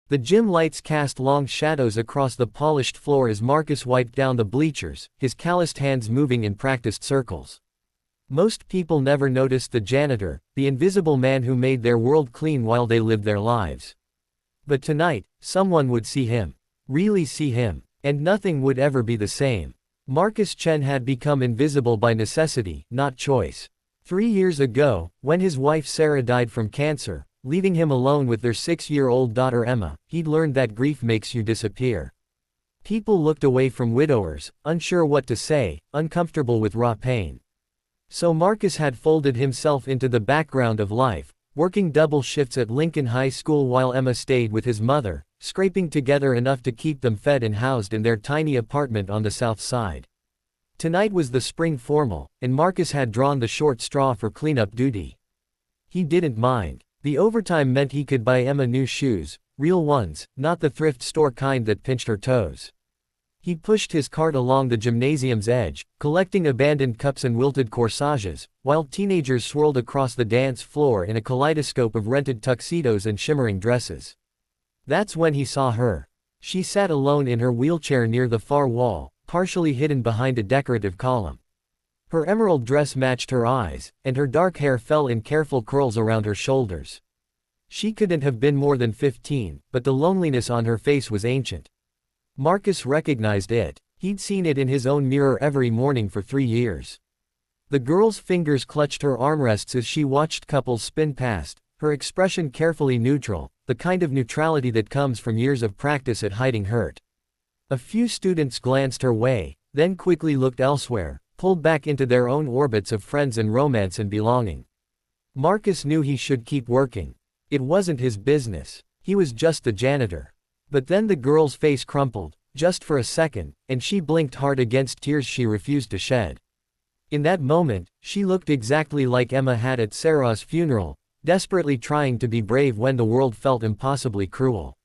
The gym lights cast long shadows across the polished floor as Marcus wiped down the bleachers, his calloused hands moving in practiced circles. Most people never noticed the janitor, the invisible man who made their world clean while they lived their lives. But tonight, someone would see him. Really see him. And nothing would ever be the same. Marcus Chen had become invisible by necessity, not choice. 3 years ago, when his wife Sarah died from cancer, leaving him alone with their 6-year-old daughter Emma, he'd learned that grief makes you disappear. People looked away from widowers, unsure what to say, uncomfortable with raw pain. So Marcus had folded himself into the background of life, working double shifts at Lincoln High School while Emma stayed with his mother, scraping together enough to keep them fed and housed in their tiny apartment on the south side. Tonight was the spring formal, and Marcus had drawn the short straw for cleanup duty. He didn't mind. The overtime meant he could buy Emma new shoes, real ones, not the thrift store kind that pinched her toes. He pushed his cart along the gymnasium's edge, collecting abandoned cups and wilted corsages, while teenagers swirled across the dance floor in a kaleidoscope of rented tuxedos and shimmering dresses. That's when he saw her. She sat alone in her wheelchair near the far wall, partially hidden behind a decorative column. Her emerald dress matched her eyes, and her dark hair fell in careful curls around her shoulders. She couldn't have been more than 15, but the loneliness on her face was ancient. Marcus recognized it. He'd seen it in his own mirror every morning for 3 years. The girl's fingers clutched her armrests as she watched couples spin past, her expression carefully neutral, the kind of neutrality that comes from years of practice at hiding hurt. A few students glanced her way, then quickly looked elsewhere, pulled back into their own orbits of friends and romance and belonging. Marcus knew he should keep working. It wasn't his business. He was just the janitor. But then the girl's face crumpled, just for a second, and she blinked hard against tears she refused to shed. In that moment, she looked exactly like Emma had at Sarah's funeral, desperately trying to be brave when the world felt impossibly cruel.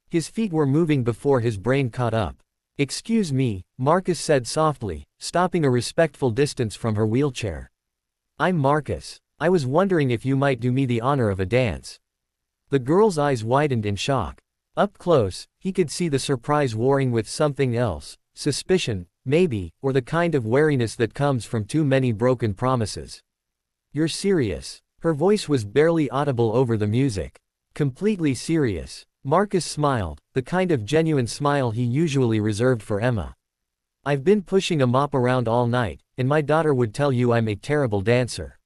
His feet were moving before his brain caught up. "Excuse me," Marcus said softly, stopping a respectful distance from her wheelchair. "I'm Marcus. I was wondering if you might do me the honor of a dance." The girl's eyes widened in shock. Up close, he could see the surprise warring with something else, suspicion, maybe, or the kind of wariness that comes from too many broken promises. "You're serious?" Her voice was barely audible over the music. "Completely serious." Marcus smiled, the kind of genuine smile he usually reserved for Emma. "I've been pushing a mop around all night, and my daughter would tell you I'm a terrible dancer.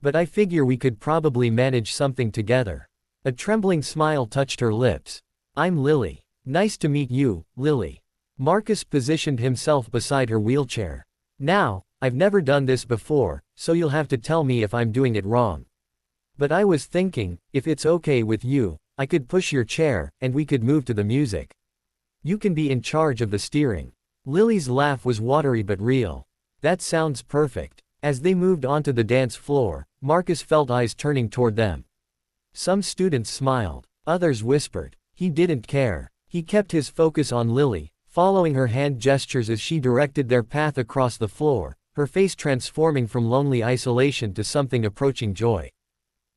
But I figure we could probably manage something together." A trembling smile touched her lips. "I'm Lily. Nice to meet you, Lily." Marcus positioned himself beside her wheelchair. "Now, I've never done this before, so you'll have to tell me if I'm doing it wrong. But I was thinking, if it's okay with you, I could push your chair, and we could move to the music. You can be in charge of the steering." Lily's laugh was watery but real. "That sounds perfect." As they moved onto the dance floor, Marcus felt eyes turning toward them. Some students smiled. Others whispered. He didn't care. He kept his focus on Lily, following her hand gestures as she directed their path across the floor, her face transforming from lonely isolation to something approaching joy.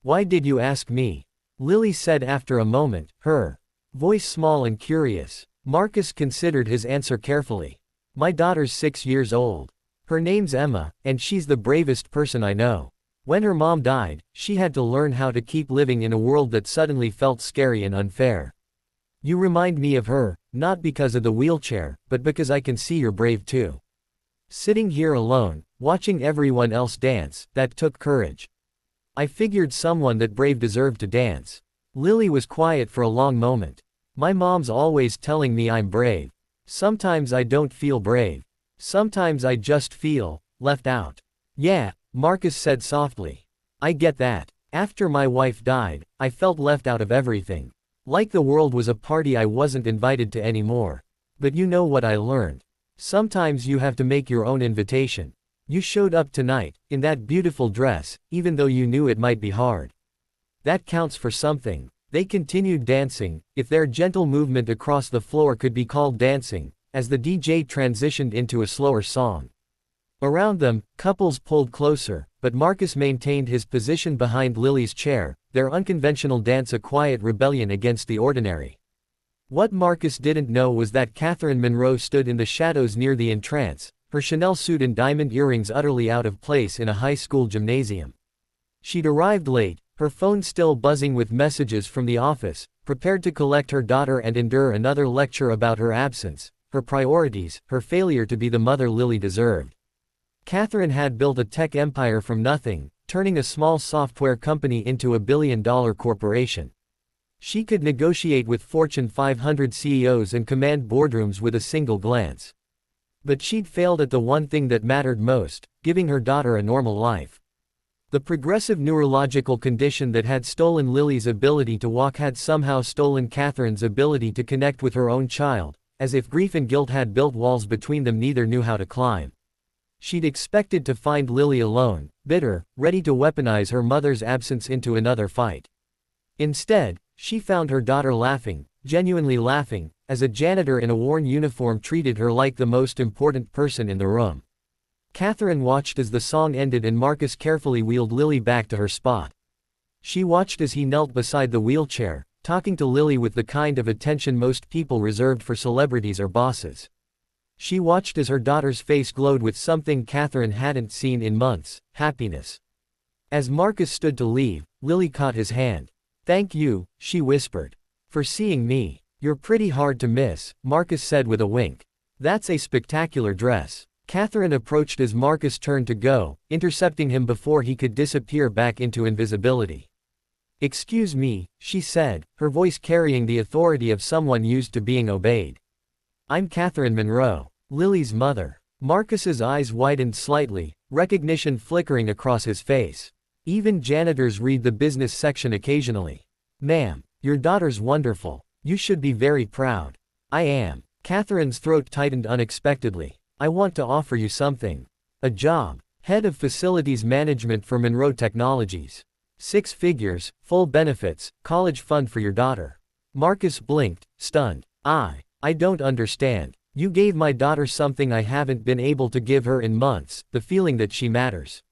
"Why did you ask me?" Lily said after a moment, her voice small and curious. Marcus considered his answer carefully. "My daughter's 6 years old. Her name's Emma, and she's the bravest person I know. When her mom died, she had to learn how to keep living in a world that suddenly felt scary and unfair. You remind me of her, not because of the wheelchair, but because I can see you're brave too." Sitting here alone, watching everyone else dance, that took courage. "I figured someone that brave deserved to dance." Lily was quiet for a long moment. "My mom's always telling me I'm brave. Sometimes I don't feel brave. Sometimes I just feel left out." "Yeah," Marcus said softly. "I get that. After my wife died, I felt left out of everything. Like the world was a party I wasn't invited to anymore. But you know what I learned? Sometimes you have to make your own invitation. You showed up tonight, in that beautiful dress, even though you knew it might be hard. That counts for something." They continued dancing, if their gentle movement across the floor could be called dancing, as the DJ transitioned into a slower song. Around them, couples pulled closer, but Marcus maintained his position behind Lily's chair, their unconventional dance a quiet rebellion against the ordinary. What Marcus didn't know was that Catherine Monroe stood in the shadows near the entrance, her Chanel suit and diamond earrings utterly out of place in a high school gymnasium. She'd arrived late, her phone still buzzing with messages from the office, prepared to collect her daughter and endure another lecture about her absence, her priorities, her failure to be the mother Lily deserved. Catherine had built a tech empire from nothing, turning a small software company into a billion-dollar corporation. She could negotiate with Fortune 500 CEOs and command boardrooms with a single glance. But she'd failed at the one thing that mattered most, giving her daughter a normal life. The progressive neurological condition that had stolen Lily's ability to walk had somehow stolen Catherine's ability to connect with her own child, as if grief and guilt had built walls between them neither knew how to climb. She'd expected to find Lily alone, bitter, ready to weaponize her mother's absence into another fight. Instead, she found her daughter laughing, genuinely laughing, as a janitor in a worn uniform treated her like the most important person in the room. Catherine watched as the song ended and Marcus carefully wheeled Lily back to her spot. She watched as he knelt beside the wheelchair, talking to Lily with the kind of attention most people reserved for celebrities or bosses. She watched as her daughter's face glowed with something Catherine hadn't seen in months, happiness. As Marcus stood to leave, Lily caught his hand. "Thank you," she whispered. "For seeing me. You're pretty hard to miss," Marcus said with a wink. "That's a spectacular dress." Catherine approached as Marcus turned to go, intercepting him before he could disappear back into invisibility. "Excuse me," she said, her voice carrying the authority of someone used to being obeyed. "I'm Catherine Monroe, Lily's mother." Marcus's eyes widened slightly, recognition flickering across his face. Even janitors read the business section occasionally. "Ma'am, your daughter's wonderful. You should be very proud." "I am." Catherine's throat tightened unexpectedly. "I want to offer you something. A job. Head of Facilities Management for Monroe Technologies. 6 figures, full benefits, college fund for your daughter." Marcus blinked, stunned. I don't understand. You gave my daughter something I haven't been able to give her in months, the feeling that she matters.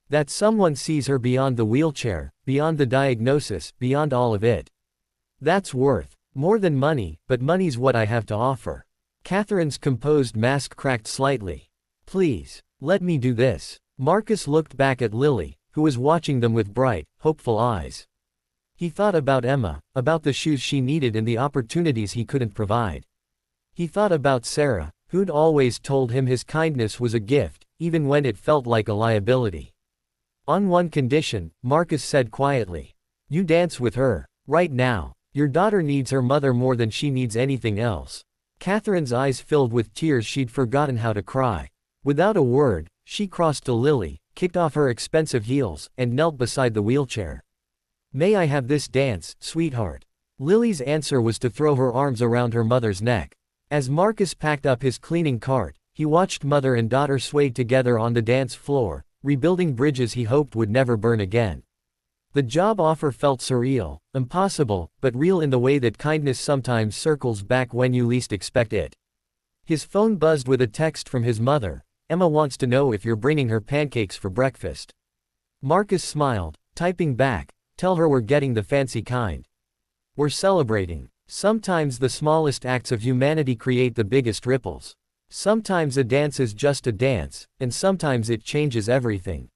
That someone sees her beyond the wheelchair, beyond the diagnosis, beyond all of it. That's worth more than money, but money's what I have to offer." Catherine's composed mask cracked slightly. "Please, let me do this." Marcus looked back at Lily, who was watching them with bright, hopeful eyes. He thought about Emma, about the shoes she needed and the opportunities he couldn't provide. He thought about Sarah, who'd always told him his kindness was a gift, even when it felt like a liability. "On one condition," Marcus said quietly. "You dance with her. Right now. Your daughter needs her mother more than she needs anything else." Catherine's eyes filled with tears. She'd forgotten how to cry. Without a word, she crossed to Lily, kicked off her expensive heels, and knelt beside the wheelchair. "May I have this dance, sweetheart?" Lily's answer was to throw her arms around her mother's neck. As Marcus packed up his cleaning cart, he watched mother and daughter sway together on the dance floor, rebuilding bridges he hoped would never burn again. The job offer felt surreal, impossible, but real in the way that kindness sometimes circles back when you least expect it. His phone buzzed with a text from his mother. "Emma wants to know if you're bringing her pancakes for breakfast." Marcus smiled, typing back, "Tell her we're getting the fancy kind. We're celebrating." Sometimes the smallest acts of humanity create the biggest ripples. Sometimes a dance is just a dance, and sometimes it changes everything.